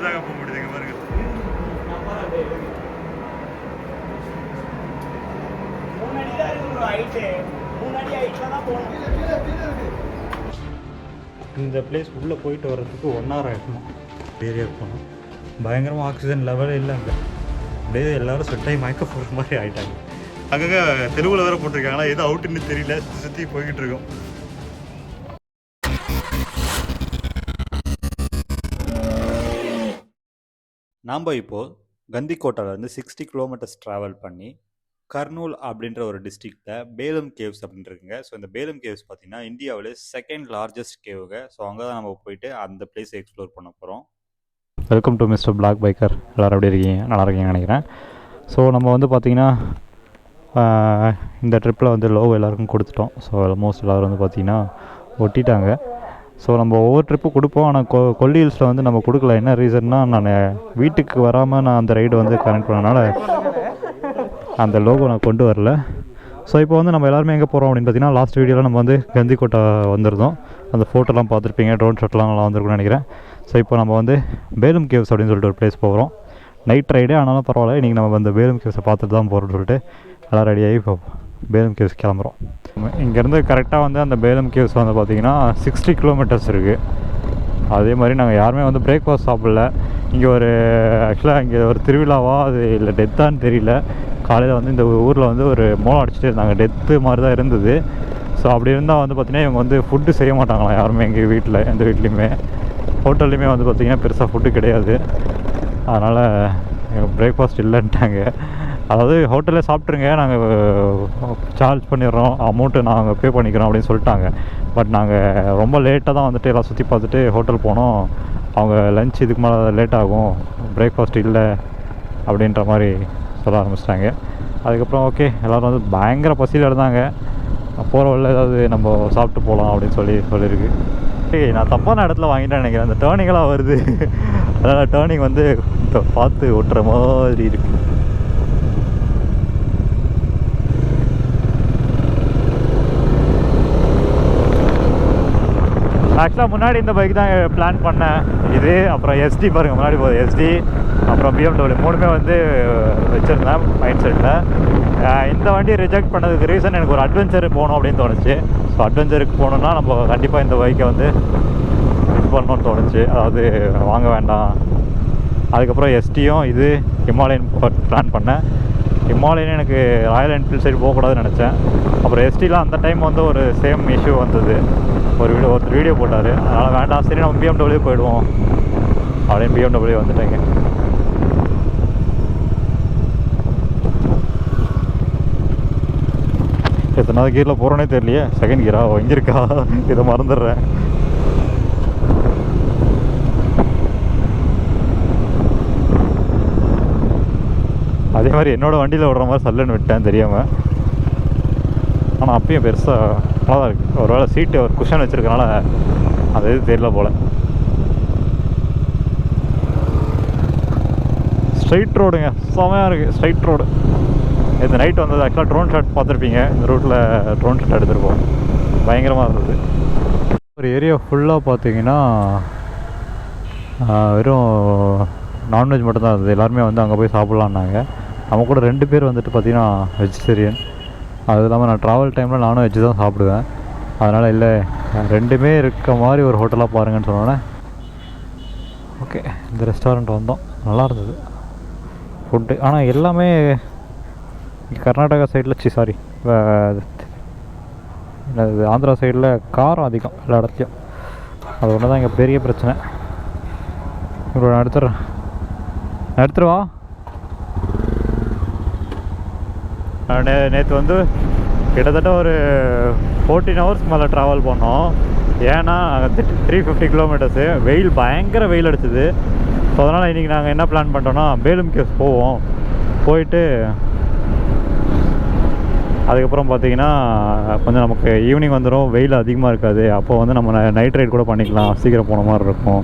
நடந்து தாங்க போக முடியுதுங்க பாருங்க. இந்த பிளேஸ் உள்ளே போயிட்டு வர்றதுக்கு 1 hour ஆகிடணும். ஏரியாவுக்கு போகணும். பயங்கரமாக ஆக்சிஜன் லெவலே இல்லைங்க. அப்படியே எல்லோரும் செட்டாகி மயக்க போகிற மாதிரி ஆகிட்டாங்க. அங்கங்கே தெருவில் வேறு போட்டிருக்காங்களா, எதுவும் அவுட்டுன்னு தெரியல. சுற்றி போய்கிட்டு இருக்கோம். நாம் இப்போது கந்திக்கோட்டாலேருந்து 60 கிலோமீட்டர்ஸ் ட்ராவல் பண்ணி கர்னூல் அப்படின்ற ஒரு டிஸ்ட்ரிக்டில் பேலம் கேவ்ஸ் அப்படின்னு இருக்குங்க. ஸோ இந்த பேலம் கேவ்ஸ் பார்த்திங்கன்னா இந்தியாவிலே 2nd லார்ஜஸ்ட் கேவுங்க. ஸோ அங்கே தான் நம்ம போயிட்டு அந்த பிளேஸை எக்ஸ்ப்ளோர் பண்ண போகிறோம். Welcome to mister black biker. எல்லோரும் எப்படி இருக்கீங்க? நல்லா இருக்கீங்கன்னு நினைக்கிறேன். ஸோ நம்ம வந்து பார்த்திங்கன்னா இந்த ட்ரிப்பில் வந்து லோவ் எல்லாருக்கும் கொடுத்துட்டோம். ஸோ ஆல்மோஸ்ட் எல்லோரும் வந்து பார்த்திங்கன்னா ஒட்டிட்டாங்க. ஸோ நம்ம ஒவ்வொரு ட்ரிப்பு கொடுப்போம். ஆனால் கொல்லி ஹில்ஸில் வந்து நம்ம கொடுக்கல. என்ன ரீசன்னா, நான் வீட்டுக்கு வராமல் நான் அந்த ரைடு வந்து கனெக்ட் பண்ணனால அந்த லோகோ நான் கொண்டு வரல. ஸோ இப்போ வந்து நம்ம எல்லாருமே எங்கே போகிறோம் அப்படின்னு பார்த்தீங்கன்னா, லாஸ்ட் வீடியோவில் நம்ம வந்து கந்திக்கோட்டை வந்திருந்தோம். அந்த ஃபோட்டோலாம் பார்த்துருப்பீங்க, ட்ரோன் ஷாட்லாம் நல்லா வந்திருக்குன்னு நினைக்கிறேன். ஸோ இப்போ நம்ம வந்து பேலம் கேவ்ஸ் அப்படின்னு சொல்லிட்டு ஒரு பிளேஸ் போகிறோம். நைட் ரைடே ஆனாலும் பரவாயில்ல, இன்றைக்கி நம்ம அந்த பேலம் கேவ்ஸை பார்த்துட்டு தான் போகிறோம்னு சொல்லிட்டு எல்லாம் ரெடியாகி இப்போ பேலம் கேவ்ஸ் கிளம்புறோம். இங்கேருந்து கரெக்டாக வந்து அந்த பேலம் கேவ்ஸ் வந்து பார்த்திங்கன்னா 60 கிலோமீட்டர்ஸ் இருக்குது. அதே மாதிரி நாங்கள் யாருமே வந்து பிரேக்ஃபாஸ்ட் சாப்பிடல. இங்கே ஒரு ஆக்சுவலாக இங்கே ஒரு திருவிழாவா அது இல்லை டெத்தான்னு தெரியல. காலையில் வந்து இந்த ஊரில் வந்து ஒரு மோளம் அடிச்சுட்டு இருந்தாங்க. டெத்து மாதிரி தான் இருந்தது. ஸோ அப்படி இருந்தால் வந்து பார்த்திங்கன்னா இவங்க வந்து ஃபுட்டு செய்ய மாட்டாங்களாம் யாருமே. எங்கள் வீட்டில் எந்த வீட்லேயுமே ஹோட்டல்லையுமே வந்து பார்த்திங்கன்னா பெருசாக ஃபுட்டு கிடையாது. அதனால் எங்கள் பிரேக்ஃபாஸ்ட் இல்லைன்ட்டாங்க. அதாவது ஹோட்டலில் சாப்பிட்ருங்க, நாங்கள் சார்ஜ் பண்ணிடுறோம், அமௌண்ட்டு நாங்கள் பே பண்ணிக்கிறோம் அப்படின்னு சொல்லிட்டாங்க. பட் நாங்கள் ரொம்ப லேட்டாக தான் வந்துட்டு எல்லாம் சுற்றி பார்த்துட்டு ஹோட்டல் போனோம். அவங்க லஞ்ச் இதுக்கு மேலே லேட் ஆகும், பிரேக்ஃபாஸ்ட் இல்லை அப்படின்ற மாதிரி சொல்ல ஆரம்பிச்சிட்டாங்க. அதுக்கப்புறம் ஓகே, எல்லோரும் வந்து பயங்கர பசியில் இருந்தாங்க. போகிற வழியில் ஏதாவது நம்ம சாப்பிட்டு போகலாம் அப்படின்னு சொல்லியிருக்கு. நான் தப்பான இடத்துல வாங்கிட்டேன்னு நினைக்கிறேன். அந்த டேர்னிங்கெல்லாம் வருது. அதனால் டேர்னிங் வந்து பார்த்து ஓட்டுற மாதிரி இருக்குது. ஆக்சுவலாக முன்னாடி இந்த பைக் தான் பிளான் பண்ணேன். இது அப்புறம் எஸ்டி பாருங்கள், முன்னாடி போகுது எஸ்டி, அப்புறம் BMW 3மே வந்து வச்சுருந்தேன் மைண்ட் செட்டில். இந்த வண்டியை ரிஜெக்ட் பண்ணதுக்கு ரீசன் எனக்கு ஒரு அட்வென்ச்சர் போகணும் அப்படின்னு தோணுச்சு. ஸோ அட்வென்ச்சருக்கு போகணுன்னா நம்ம கண்டிப்பாக இந்த பைக்கை வந்து இது பண்ணணும்னு தோணுச்சு. அதாவது வாங்க வேண்டாம். அதுக்கப்புறம் எஸ்டியும் இது ஹிமாலயன் பிளான் பண்ணேன். ஹிமாலயன் எனக்கு ராயல் என்ஃபீல்ட் சைடு போகக்கூடாதுன்னு நினச்சேன். அப்புறம் எஸ்டியில் அந்த டைம் வந்து ஒரு சேம் இஷ்யூ வந்தது. ஒருத்தர் வீடியோ போட்டார். அதனால் வேண்டாம், சரி நம்ம BMW போயிடுவோம் அப்படின்னு BMW வந்துட்டேங்க. எத்தனாவது கீரில் போகிறோன்னே தெரியலையே. செகண்ட் கீரா எங்கே இருக்கா, இதை மறந்துடுறேன். அதே மாதிரி என்னோடய வண்டியில் விடுற மாதிரி சல்லுன்னு விட்டேன் தெரியாமல். ஆனால் அப்பயும் பெருசாக நல்லா தான் இருக்குது. ஒரு வேளை சீட்டு ஒரு குஷன் வச்சுருக்கனால அது எது தெரியல போல். ஸ்ட்ரைட் ரோடுங்க, செமையாக இருக்குது ஸ்ட்ரைட் ரோடு. இந்த நைட் வந்தது ஆக்சுவலாக ட்ரோன் ஷாட் பார்த்துருப்பீங்க. இந்த ரூட்டில் ட்ரோன் ஷாட் எடுத்துருப்போம். பயங்கரமாக இருந்தது. ஒரு ஏரியா ஃபுல்லாக பார்த்தீங்கன்னா வெறும் நான்வெஜ் மட்டும்தான் இருந்தது. எல்லாருமே வந்து அங்கே போய் சாப்பிட்லான்னாங்க. நம்ம கூட 2 பேர் வந்துட்டு பார்த்திங்கன்னா வெஜிடேரியன். அது இல்லாமல் நான் ட்ராவல் டைமில் நானும் வெஜ்ஜு தான் சாப்பிடுவேன். அதனால் இல்லை, 2மே இருக்க மாதிரி ஒரு ஹோட்டலாக பாருங்கன்னு சொன்னோன்னே ஓகே இந்த ரெஸ்டாரண்ட் வந்தோம். நல்லா இருந்தது ஃபுட்டு. ஆனால் எல்லாமே கர்நாடகா சைடில் சாரி ஆந்திரா சைடில் காரம் அதிகம் எல்லா இடத்துலையும். அது ஒன்று தான் இங்கே பெரிய பிரச்சனை. இப்போ நான் எடுத்துருவா. நேற்று வந்து கிட்டத்தட்ட ஒரு 14 hours மேலே ட்ராவல் பண்ணோம். ஏன்னா 350 கிலோமீட்டர்ஸு. வெயில் பயங்கர வெயில் அடிச்சுது. ஸோ அதனால் இன்றைக்கி நாங்கள் என்ன பிளான் பண்ணிட்டோன்னா பேலம் கேவ்ஸ் போவோம். போயிட்டு அதுக்கப்புறம் பார்த்திங்கன்னா கொஞ்சம் நமக்கு ஈவினிங் வந்துடும், வெயில் அதிகமாக இருக்காது. அப்போ வந்து நம்ம நைட் ரைட் கூட பண்ணிக்கலாம், சீக்கிரம் போன மாதிரி இருக்கும்,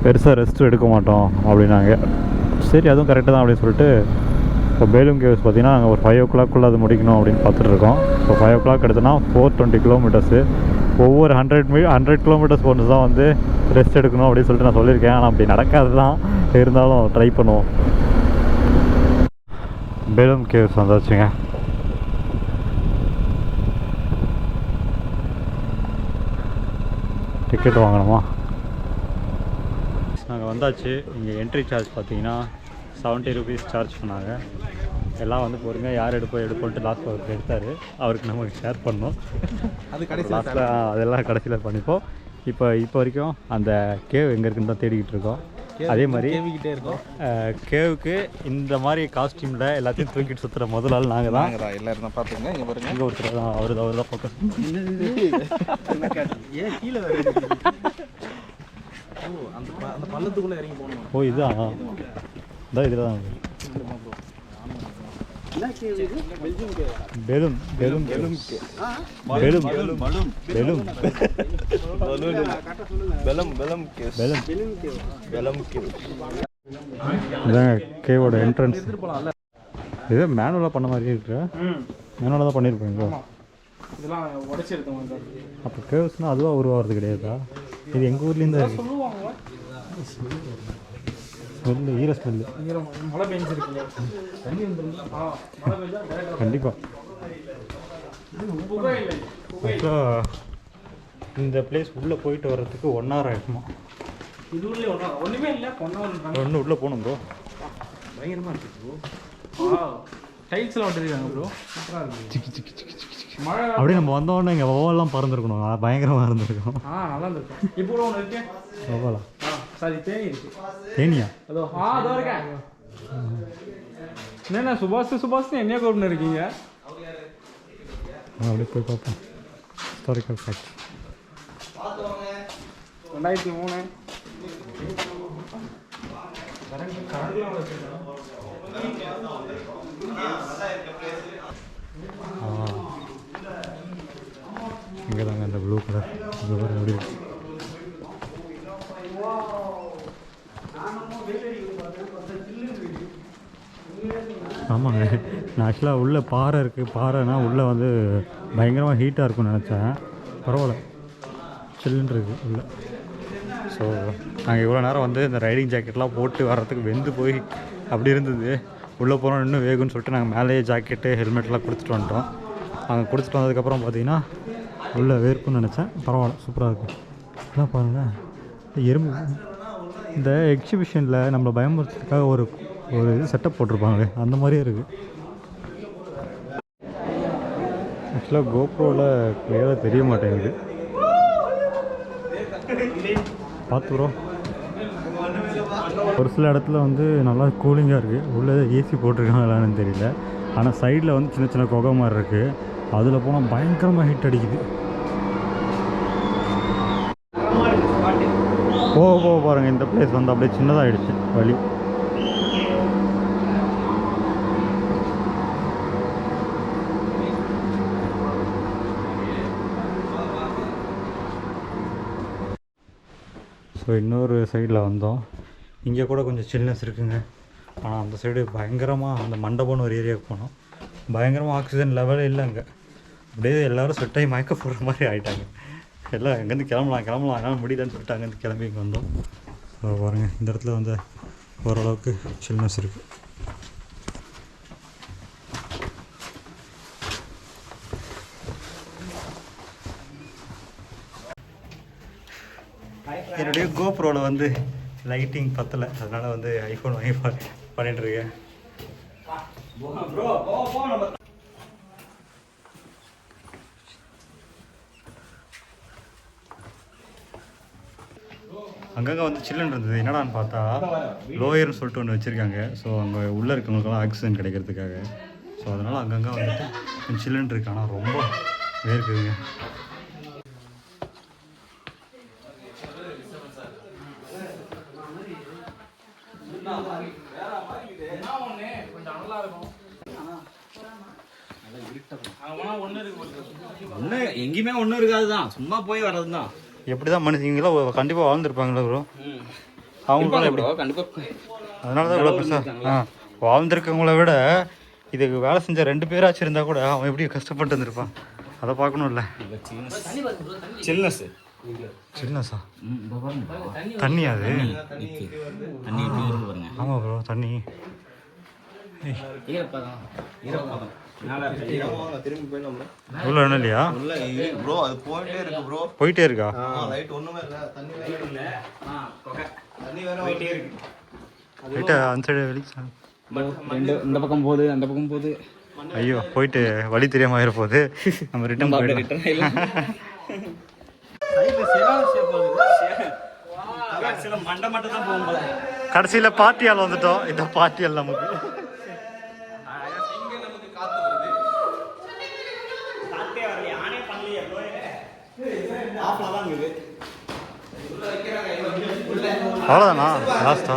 பெருசாக ரெஸ்ட்டும் எடுக்க மாட்டோம் அப்படின்னாங்க. சரி அதுவும் கரெக்டு தான் அப்படின்னு சொல்லிட்டு இப்போ பேலம் கேவ்ஸ் பார்த்திங்கன்னா நாங்கள் ஒரு 5 o'clock அது முடிக்கணும் அப்படின்னு பார்த்துட்ருக்கோம். ஸோ 5 o'clock எடுத்தோன்னா 420 கிலோமீட்டர்ஸு. ஒவ்வொரு 100 கிலோமீட்டர்ஸ் கொண்டு தான் வந்து ரெஸ்ட் எடுக்கணும் அப்படின்னு சொல்லிட்டு நான் சொல்லியிருக்கேன். ஆனால் அப்படி நடக்காது தான், இருந்தாலும் ட்ரை பண்ணுவோம். பெலும் கேவ்ஸ் வந்தாச்சுங்க. டிக்கெட் வாங்கணுமா? நாங்கள் வந்தாச்சு. இங்கே என்ட்ரி சார்ஜ் பார்த்தீங்கன்னா 70 ருபீஸ் சார்ஜ் பண்ணாங்க. எல்லாம் வந்து பொறுமையாக யார் எடுப்போன்ட்டு லாஸ்ட்டில் ஒருத்தர் எடுத்தார். அவருக்கு நமக்கு ஷேர் பண்ணோம். அது லாஸ்ட்டில் அதெல்லாம் கடைசியில் பண்ணிப்போம். இப்போ வரைக்கும் அந்த கேவ் எங்கே இருக்குன்னு தான் தேடிக்கிட்டு இருக்கோம். அதே மாதிரி கேவுக்கு இந்த மாதிரி காஸ்டியூமில் எல்லாத்தையும் தூக்கிட்டு சுற்றுற முதல் ஆள் நாங்கள் தான். எல்லாரும் தான் பார்த்துங்க. இங்கே பாருங்க, இங்கே ஒருத்தர் தான், அவர் தான் ஃபோக்கஸ். ஏன் கீழே அந்த பள்ளத்துக்குள்ளே இறங்கி போகணும். ஓ இதுதான் இதான் இதில் தான் பெலும் பெலும் பெலும் பெலும் பெலும் பெலும் பெலும் பெலும் இதாங்க கேவோட என்ட்ரன்ஸ். இது மேனுவலாக பண்ண மாதிரியே இருக்கு. மேனுவலாக தான் பண்ணியிருப்பீங்க. அப்போ கேவ்ஸ்னால் அதுவாக உருவாகிறது கிடையாதா? இது எங்கள் ஊர்லேருந்து ஸ்மெல்லு, ஈர ஸ்மெல்லு. மழை பெஞ்சிருக்கு, கண்டிப்பாக. இந்த பிளேஸ் உள்ளே போயிட்டு வர்றதுக்கு 1 hour ஆகிடுமா? இது ஒன்றுமே இல்லை. ஒன்று உள்ளே போகணும் ப்ரோ. பயங்கரமாக இருக்குது ப்ரோ. டைல்ஸ்லாம் விட்டுருக்காங்க ப்ரோ. சூப்பராக இருக்குது. சிக்கி சிக்கி சிக்கி சிக்கி சிக்கி மழை அப்படியே நம்ம வந்தோடனே இங்கே வவாலாம் பறந்துருக்கணும். பயங்கரமாக இருந்திருக்கும். நல்லா இருந்திருக்கும். இப்போ கூட ஒன்று இருக்கு. வவாலா? சாரி, தேனி இருக்கு. தேனியா? அதோ அதோ இருக்கேன். என்னண்ணா சுபாஷ்னு என்னைய கூப்பிட்டு இருக்கீங்க? அப்படியே போய் பார்ப்போம். Historical fact. 2003 இங்கே தாங்க அந்த ப்ளூ கலர் எப்படி இருக்கு. ஆமாங்க, நான் ஆக்சுவலாக உள்ளே பாறை இருக்குது. பாறைனா உள்ளே வந்து பயங்கரமாக ஹீட்டாக இருக்கும்னு நினச்சேன். பரவாயில்ல, சில்லுன்னு இருக்குது உள்ளே. ஸோ நாங்கள் இவ்வளோ நேரம் வந்து இந்த ரைடிங் ஜாக்கெட்லாம் போட்டு வர்றதுக்கு வெந்து போய் அப்படி இருந்தது. உள்ளே போகிறோம் இன்னும் வேகும்னு சொல்லிட்டு நாங்கள் மேலேயே ஜாக்கெட்டு ஹெல்மெட்லாம் கொடுத்துட்டு வந்துட்டோம். அங்கே கொடுத்துட்டு வந்ததுக்கப்புறம் பார்த்தீங்கன்னா உள்ளே வேர்க்குன்னு நினச்சேன். பரவாயில்ல, சூப்பராக இருக்கும். எல்லாம் பாருங்கள், எறும்பு. இந்த எக்ஸிபிஷனில் நம்மளை பயமுறுத்துறதுக்காக ஒரு இது செட்டப் போட்டிருப்பாங்களே, அந்த மாதிரியே இருக்குது. ஆக்சுவலாக கோப்ரோவில் கிளியராக தெரிய மாட்டேங்குது. பார்த்து ப்ரோ, ஒரு சில இடத்துல வந்து நல்லா கூலிங்காக இருக்குது. உள்ளே ஏசி போட்டிருக்காங்களான்னு தெரியல. ஆனால் சைடில் வந்து சின்ன சின்ன குகை மாதிரி இருக்குது. அதில் போனால் பயங்கரமாக ஹீட் அடிக்குது. போக பாருங்கள், இந்த பிளேஸ் வந்து அப்படியே சின்னதாகிடுச்சு வழி. ஸோ இன்னொரு சைடில் வந்தோம். இங்கே கூட கொஞ்சம் சில்னஸ் இருக்குங்க. ஆனால் அந்த சைடு பயங்கரமாக அந்த மண்டபம்னு ஒரு ஏரியாவுக்கு போனோம். பயங்கரமாக ஆக்சிஜன் லெவலே இல்லை அங்கே. அப்படியே எல்லோரும் செட்டாகி மயக்க போடுற மாதிரி ஆகிட்டாங்க. எல்லாம் எங்கேருந்து கிளம்பலாம் என்னால் முடியலன்னு சொல்லிட்டு அங்கேருந்து கிளம்பி இங்கே வந்தோம். ஸோ பாருங்கள், இந்த இடத்துல வந்து ஓரளவுக்கு சில்னஸ் இருக்குது. என்னுடைய கோப்ரோவில் வந்து லைட்டிங் பத்தலை, அதனால் வந்து ஐஃபோன் வாங்கி பண்ணிட்டுருக்கேன். அங்கங்கே வந்து சில்லுன்னு இருந்தது. என்னடான்னு பார்த்தா லோயர்னு சொல்லிட்டு ஒன்று வச்சுருக்காங்க. ஸோ அங்கே உள்ளே இருக்கவங்களுக்கெல்லாம் ஆக்சிஜன் கிடைக்கிறதுக்காக. ஸோ அதனால் அங்கங்கே வந்துட்டு கொஞ்சம் சில்லுன்னு இருக்கு. ஆனால் ரொம்ப வேர்க்குதுங்க. எங்கேயுமே ஒன்றும் இருக்காதுதான், சும்மா போய் வர்றது தான். எப்படி தான் மனுஷங்களோ கண்டிப்பாக வாழ்ந்துருப்பாங்களா ப்ரோ? அவங்களும் எப்படி கண்டிப்பாக. அதனால தான் இவ்வளோ பெருசாக வாழ்ந்துருக்கவங்கள விட இதுக்கு வேலை செஞ்ச 2 பேராச்சும் இருந்தால் கூட அவன் எப்படி கஷ்டப்பட்டு வந்திருப்பான். அதை பார்க்கணும்ல. சில்னஸ் சில்னஸா? தண்ணியா அது? தண்ணி எப்படி இருக்கு பாருங்க. ஆமாம் ப்ரோ, தண்ணி ஈரப்பதம் ஈரப்பதம் திரும்பி போயிடலாம் இவ்வளோ என்ன இல்லையா ப்ரோ. அது போயிட்டே இருக்கு ப்ரோ. போயிட்டே இருக்கா? லைட் ஒண்ணுமே இல்ல. தண்ணி வேற இல்ல. தண்ணி வேற போயிட்டே இருக்கு. லைட்டா அந்த சைடு வெளி. இந்த பக்கம் போகுது, அந்த பக்கம் போகுது. ஐயோ, போயிட்டு வழி தெரியாம ஆயிர போகுது. நம்ம ரிட்டர்ன் போயிடலாம். மண்டை மட்டும் தான் போகும்போது கடைசியில் பார்ட்டியால் வந்துட்டோம். இந்த பார்ட்டியால் நமக்கு அவ்வளோதானா லாஸ்டா?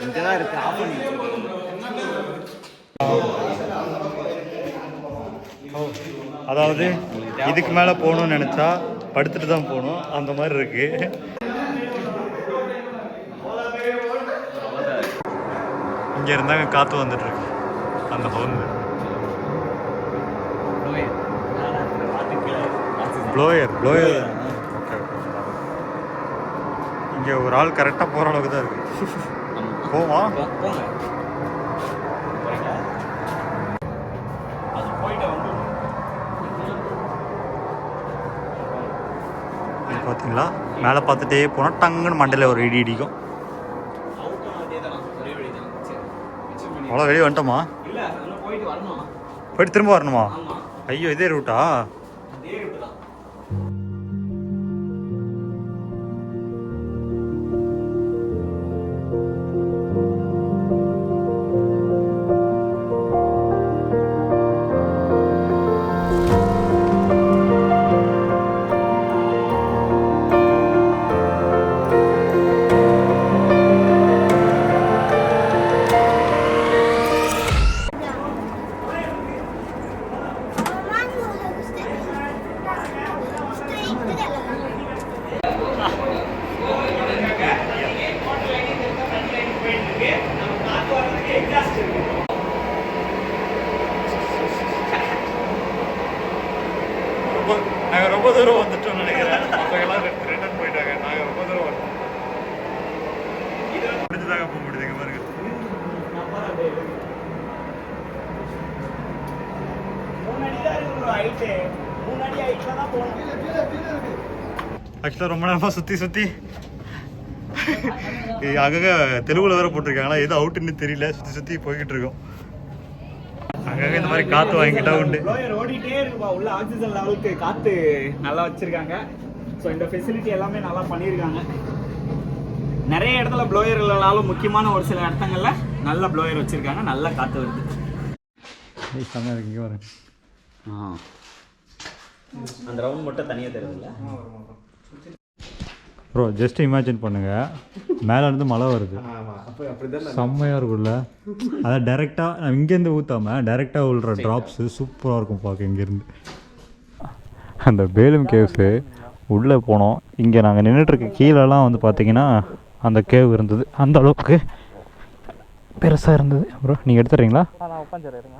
இங்கதான் இருக்கு. ஆஃப் பண்ணி அதாவது இதுக்கு மேலே போகணும்னு நினச்சா படுத்துட்டு தான் போகணும், அந்த மாதிரி இருக்கு. இங்கே இருந்தாங்க காற்று வந்துட்டு இருக்கு அந்த ஹோல்ல. Blower blower. இங்கே ஒரு ஆள் கரெக்டாக போகிற அளவுக்கு தான் இருக்கு. போவா பார்த்தீங்களா? மேலே பார்த்துட்டே போனால் டங்குன்னு மண்டையில் ஒரு இடி இடிக்கும். அவ்வளோ வெளியே வந்துட்டோமா? போயிட்டு திரும்ப வரணுமா? ஐயோ, இதே ரூட்டா? நாங்கள் ரொம்ப தூரம் வந்துட்டோம் நினைக்கிறேன். எல்லாம் ரிட்டர்ன் போயிட்டாங்க. நாங்கள் ரொம்ப தூரம் வந்தோம். முடிஞ்சுதாங்க போக முடியுதுங்க பாருங்க. ஆக்சுவலாக ரொம்ப நேரமாக சுற்றி சுற்றி அங்கங்கே தெலுங்குல வேற போட்டிருக்காங்களா, எது அவுட்டுன்னு தெரியல. சுற்றி சுற்றி போய்கிட்டு இருக்கோம். அங்கங்கே இந்த மாதிரி காற்று வாங்கிக்கிட்டா உண்டு. ஓடிட்டே இருக்குப்பா. உள்ள ஆக்சிஜன் லெவலுக்கு காற்று நல்லா வச்சிருக்காங்க. ஸோ இந்த ஃபெசிலிட்டி எல்லாமே நல்லா பண்ணியிருக்காங்க. நிறைய இடத்துல ப்ளோயர் இல்லைனாலும் முக்கியமான ஒரு சில இடத்துங்கள்ல நல்ல ப்ளோயர் வச்சிருக்காங்க. நல்ல காற்று வருது. செம்மையாக இருக்கு. இங்கே வரேன். அந்த ரவுண்ட் மட்டும் தனியாக தெரியுதுல்ல ப்ரோ? ஜஸ்ட் இமேஜின் பண்ணுங்கள், மேலேருந்து மழை வருது, செம்மையாக இருக்கும்ல. அதான் டேரெக்டாக இங்கேருந்து ஊற்றாமல் டேரெக்டாக விழுற ட்ராப்ஸு சூப்பராக இருக்கும் பார்க்க. இங்கேருந்து அந்த பேலும் கேவ்ஸு உள்ளே போனோம். இங்கே நாங்கள் நின்றுட்டுருக்க கீழெல்லாம் வந்து பார்த்திங்கன்னா அந்த கேவ் இருந்தது. அந்த அளவுக்கு பெருசாக இருந்தது. ப்ரோ நீங்கள் எடுத்துறீங்களா? நான் உட்காந்துறேன்.